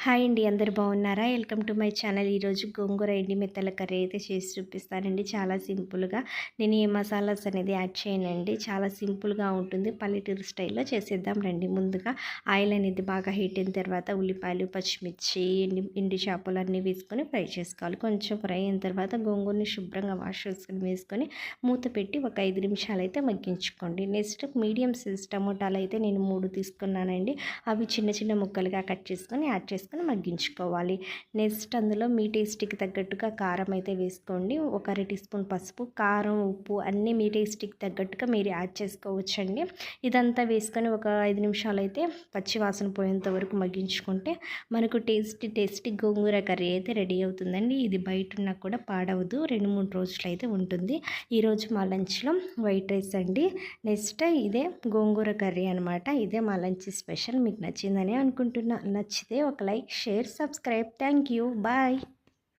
Hi అండి, అందరూ బాగున్నారా? Welcome to my channel. ఈరోజు గోంగూర ఎండి మెత్తల కర్రీ అయితే చేసి చూపిస్తానండి. చాలా సింపుల్గా, నేను ఏ మసాలాస్ అనేది యాడ్ చేయనండి. చాలా సింపుల్గా ఉంటుంది. పల్లెటూరు స్టైల్లో చేసేద్దాం రండి. ముందుగా ఆయిల్ అనేది బాగా హీట్ అయిన తర్వాత ఉల్లిపాయలు, పచ్చిమిర్చి, ఎండి చేపలు అన్నీ వేసుకొని ఫ్రై చేసుకోవాలి. కొంచెం ఫ్రై అయిన తర్వాత గోంగూరని శుభ్రంగా వాష్ చేసుకొని వేసుకొని మూత పెట్టి ఒక 5 నిమిషాలు అయితే మగ్గించుకోండి. నెక్స్ట్ మీడియం సైజ్ టమోటాలు అయితే నేను 3 తీసుకున్నానండి. అవి చిన్న చిన్న ముక్కలుగా కట్ చేసుకొని యాడ్ చేసుకొని మగ్గించుకోవాలి. నెక్స్ట్ అందులో మీ టేస్ట్కి తగ్గట్టుగా కారం అయితే వేసుకోండి. ఒక అర టీ స్పూన్ పసుపు, కారం, ఉప్పు అన్నీ మీ టేస్ట్కి తగ్గట్టుగా మీరు యాడ్ చేసుకోవచ్చండి. ఇదంతా వేసుకొని ఒక 5 నిమిషాలు అయితే పచ్చి వాసన పోయేంత వరకు మగ్గించుకుంటే మనకు టేస్టీ గోంగూర కర్రీ అయితే రెడీ అవుతుందండి. ఇది బయట ఉన్నా కూడా పాడవదు, 2-3 రోజులు అయితే ఉంటుంది. ఈరోజు మా లంచ్లో వైట్ రైస్ అండి. నెక్స్ట్ ఇదే గోంగూర కర్రీ అనమాట. ఇదే మా లంచ్ స్పెషల్. మీకు నచ్చిందని అనుకుంటున్నా. నచ్చితే ఒక like, share, subscribe. Thank you. Bye.